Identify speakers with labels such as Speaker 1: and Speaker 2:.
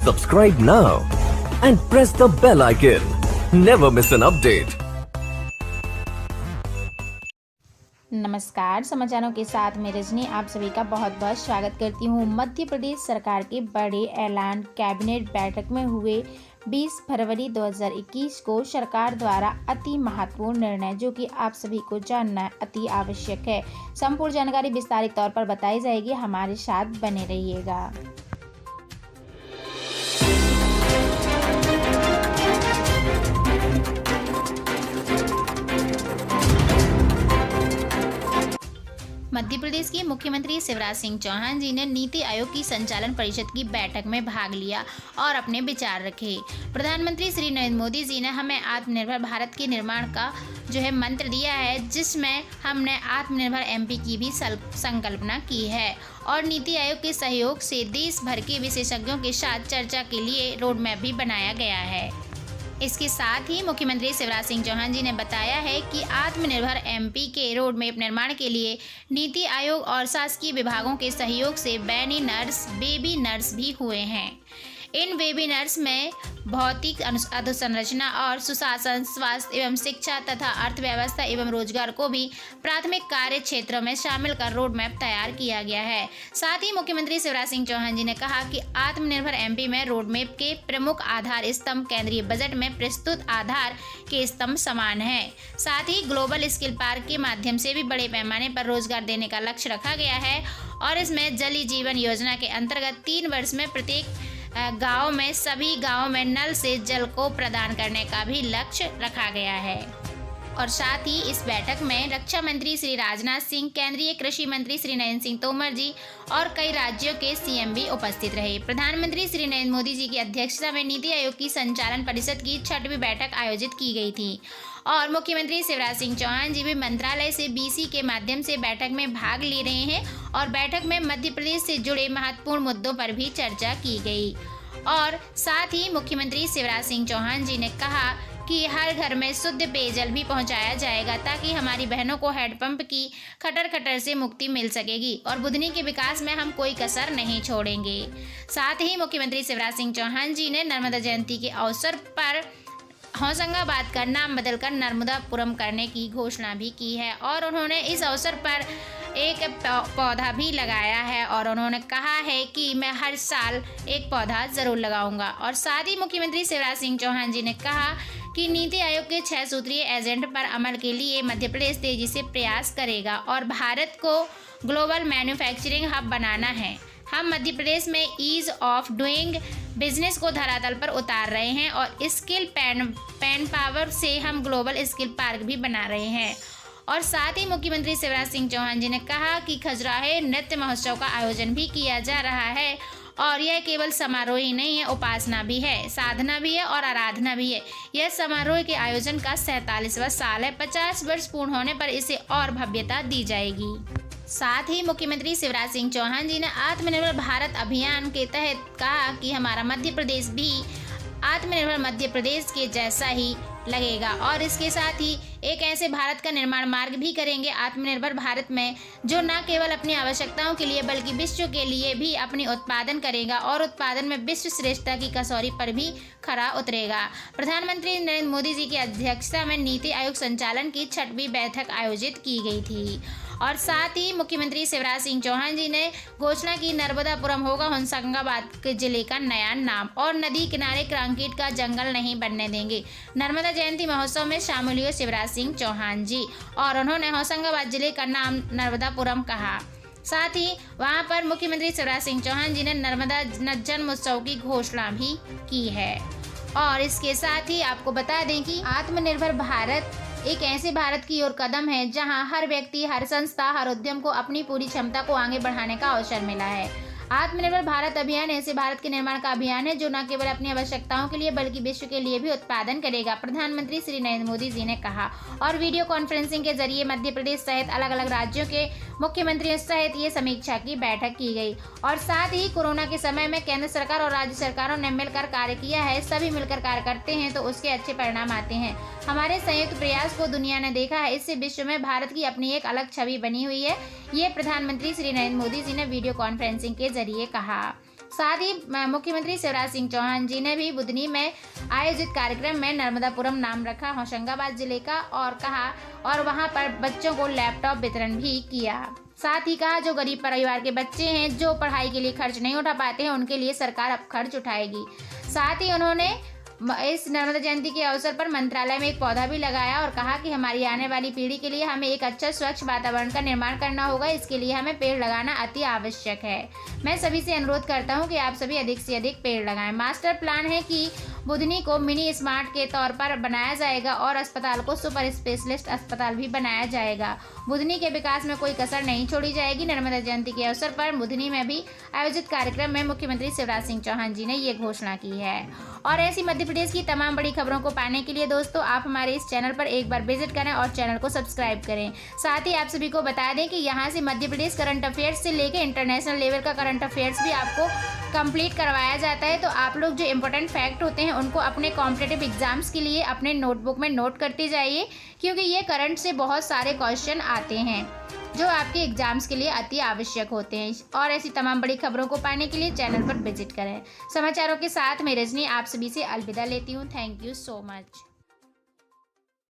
Speaker 1: Subscribe now and press the bell icon. Never miss an update.
Speaker 2: नमस्कार, समाचारों के साथ मैं रजनी आप सभी का बहुत बहुत स्वागत करती हूँ। मध्य प्रदेश सरकार के बड़े ऐलान। कैबिनेट बैठक में हुए 20 फरवरी 2021 को सरकार द्वारा अति महत्वपूर्ण निर्णय, जो कि आप सभी को जानना अति आवश्यक है। संपूर्ण जानकारी विस्तारित तौर पर बताई जाएगी, हमारे साथ बने रहिएगा। मध्य प्रदेश के मुख्यमंत्री शिवराज सिंह चौहान जी ने नीति आयोग की संचालन परिषद की बैठक में भाग लिया और अपने विचार रखे। प्रधानमंत्री श्री नरेंद्र मोदी जी ने हमें आत्मनिर्भर भारत के निर्माण का मंत्र दिया है, जिसमें हमने आत्मनिर्भर एमपी की भी संकल्पना की है और नीति आयोग के सहयोग से देश भर के विशेषज्ञों के साथ चर्चा के लिए रोड मैप भी बनाया गया है। इसके साथ ही मुख्यमंत्री शिवराज सिंह चौहान जी ने बताया है कि आत्मनिर्भर एमपी के रोड मैप निर्माण के लिए नीति आयोग और शासकीय विभागों के सहयोग से वेबिनार्स भी हुए हैं। इन वेबिनार्स में भौतिक अधोसंरचना और सुशासन, स्वास्थ्य एवं शिक्षा तथा अर्थव्यवस्था एवं रोजगार को भी प्राथमिक कार्य क्षेत्रों में शामिल कर रोड मैप तैयार किया गया है। साथ ही मुख्यमंत्री शिवराज सिंह चौहान जी ने कहा कि आत्मनिर्भर एमपी में रोड मैप के प्रमुख आधार स्तंभ केंद्रीय बजट में प्रस्तुत आधार के स्तंभ समान है। साथ ही ग्लोबल स्किल पार्क के माध्यम से भी बड़े पैमाने पर रोजगार देने का लक्ष्य रखा गया है और इसमें जल जीवन योजना के अंतर्गत 3 वर्ष में प्रत्येक गांव में सभी गांवों में नल से जल को प्रदान करने का भी लक्ष्य रखा गया है। और साथ ही इस बैठक में रक्षा मंत्री श्री राजनाथ सिंह, केंद्रीय कृषि मंत्री श्री नरेंद्र सिंह तोमर जी और कई राज्यों के सीएम भी उपस्थित रहे। प्रधानमंत्री श्री नरेंद्र मोदी जी की अध्यक्षता में नीति आयोग की संचालन परिषद की 6वीं बैठक आयोजित की गई थी और मुख्यमंत्री शिवराज सिंह चौहान जी भी मंत्रालय से बीसी के माध्यम से बैठक में भाग ले रहे हैं और बैठक में मध्य प्रदेश से जुड़े महत्वपूर्ण मुद्दों पर भी चर्चा की गई। और साथ ही मुख्यमंत्री शिवराज सिंह चौहान जी ने कहा कि हर घर में शुद्ध पेयजल भी पहुंचाया जाएगा, ताकि हमारी बहनों को हैंडपंप की खटर से मुक्ति मिल सकेगी और बुधनी के विकास में हम कोई कसर नहीं छोड़ेंगे। साथ ही मुख्यमंत्री शिवराज सिंह चौहान जी ने नर्मदा जयंती के अवसर पर होशंगाबाद का नाम बदलकर नर्मदापुरम करने की घोषणा भी की है और उन्होंने इस अवसर पर एक पौधा भी लगाया है और उन्होंने कहा है कि मैं हर साल एक पौधा ज़रूर लगाऊंगा। और साथ ही मुख्यमंत्री शिवराज सिंह चौहान जी ने कहा कि नीति आयोग के 6 सूत्रीय एजेंडे पर अमल के लिए मध्य प्रदेश तेजी से प्रयास करेगा और भारत को ग्लोबल मैन्युफैक्चरिंग हब बनाना है। हम मध्य प्रदेश में ईज ऑफ डूइंग बिजनेस को धरातल पर उतार रहे हैं और स्किल पैन पावर से हम ग्लोबल स्किल पार्क भी बना रहे हैं। और साथ ही मुख्यमंत्री शिवराज सिंह चौहान जी ने कहा कि खजुराहो नृत्य महोत्सव का आयोजन भी किया जा रहा है और यह केवल समारोह ही नहीं है, उपासना भी है, साधना भी है और आराधना भी है। यह समारोह के आयोजन का 47वां साल है। 50 वर्ष पूर्ण होने पर इसे और भव्यता दी जाएगी। साथ ही मुख्यमंत्री शिवराज सिंह चौहान जी ने आत्मनिर्भर भारत अभियान के तहत कहा कि हमारा मध्य प्रदेश भी आत्मनिर्भर मध्य प्रदेश के जैसा ही लगेगा और इसके साथ ही एक ऐसे भारत का निर्माण मार्ग भी करेंगे आत्मनिर्भर भारत में, जो न केवल अपनी आवश्यकताओं के लिए बल्कि विश्व के लिए भी अपनी उत्पादन करेगा और उत्पादन में विश्व श्रेष्ठता की कसौटी पर भी खरा उतरेगा। प्रधानमंत्री नरेंद्र मोदी जी की अध्यक्षता में नीति आयोग संचालन की 6वीं बैठक आयोजित की गई थी और साथ ही मुख्यमंत्री शिवराज सिंह चौहान जी ने घोषणा की नर्मदापुरम होगा होशंगाबाद के जिले का नया नाम और नदी किनारे कंक्रीट का जंगल नहीं बनने देंगे। नर्मदा जयंती महोत्सव में शामिल हुए शिवराज सिंह चौहान जी और उन्होंने होशंगाबाद जिले का नाम नर्मदापुरम कहा। साथ ही वहां पर मुख्यमंत्री शिवराज सिंह चौहान जी ने नर्मदा जन्मोत्सव की घोषणा भी की है। और इसके साथ ही आपको बता दें कि आत्मनिर्भर भारत एक ऐसे भारत की ओर कदम है जहां हर व्यक्ति, हर संस्था, हर उद्यम को अपनी पूरी क्षमता को आगे बढ़ाने का अवसर मिला है। आत्मनिर्भर भारत अभियान ऐसे भारत के निर्माण का अभियान है जो न केवल अपनी आवश्यकताओं के लिए बल्कि विश्व के लिए भी उत्पादन करेगा, प्रधानमंत्री श्री नरेंद्र मोदी जी ने कहा। और वीडियो कॉन्फ्रेंसिंग के जरिए मध्य प्रदेश सहित अलग अलग राज्यों के मुख्यमंत्रियों सहित ये समीक्षा की बैठक की गई। और साथ ही कोरोना के समय में केंद्र सरकार और राज्य सरकारों ने मिलकर कार्य किया है। सभी मिलकर कार्य करते हैं तो उसके अच्छे परिणाम आते हैं। हमारे संयुक्त प्रयास को दुनिया ने देखा है, इससे विश्व में भारत की अपनी एक अलग छवि बनी हुई है, ये प्रधानमंत्री श्री नरेंद्र मोदी जी ने वीडियो कॉन्फ्रेंसिंग के जरिए कहा। साथ ही मुख्यमंत्री शिवराज सिंह चौहान जी ने भी बुधनी में आयोजित कार्यक्रम में नर्मदापुरम नाम रखा होशंगाबाद जिले का और कहा और वहां पर बच्चों को लैपटॉप वितरण भी किया। साथ ही कहा जो गरीब परिवार के बच्चे हैं जो पढ़ाई के लिए खर्च नहीं उठा पाते हैं उनके लिए सरकार अब खर्च उठाएगी। साथ ही उन्होंने इस नर्मदा जयंती के अवसर पर मंत्रालय में एक पौधा भी लगाया और कहा कि हमारी आने वाली पीढ़ी के लिए हमें एक अच्छा स्वच्छ वातावरण का निर्माण करना होगा, इसके लिए हमें पेड़ लगाना अति आवश्यक है। मैं सभी से अनुरोध करता हूं कि आप सभी अधिक से अधिक पेड़ लगाएं। मास्टर प्लान है कि बुधनी को मिनी स्मार्ट के तौर पर बनाया जाएगा और अस्पताल को सुपर स्पेशलिस्ट अस्पताल भी बनाया जाएगा। बुधनी के विकास में कोई कसर नहीं छोड़ी जाएगी। नर्मदा जयंती के अवसर पर बुधनी में भी आयोजित कार्यक्रम में मुख्यमंत्री शिवराज सिंह चौहान जी ने ये घोषणा की है। और ऐसी मध्य प्रदेश की तमाम बड़ी खबरों को पाने के लिए दोस्तों आप हमारे इस चैनल पर एक बार विजिट करें और चैनल को सब्सक्राइब करें। साथ ही आप सभी को बता दें कि यहाँ से मध्य प्रदेश करंट अफेयर्स से लेकर इंटरनेशनल लेवल का करंट अफेयर्स भी आपको कंप्लीट करवाया जाता है। तो आप लोग जो इंपॉर्टेंट फैक्ट होते हैं उनको अपने कॉम्पिटिटिव एग्जाम्स के लिए अपने नोटबुक में नोट करते जाइए, क्योंकि ये करंट से बहुत सारे क्वेश्चन आते हैं जो आपके एग्जाम्स के लिए अति आवश्यक होते हैं। और ऐसी तमाम बड़ी खबरों को पाने के लिए चैनल पर विजिट करें। समाचारों के साथ मैं रजनी आप सभी से अलविदा लेती हूँ। Thank you so much.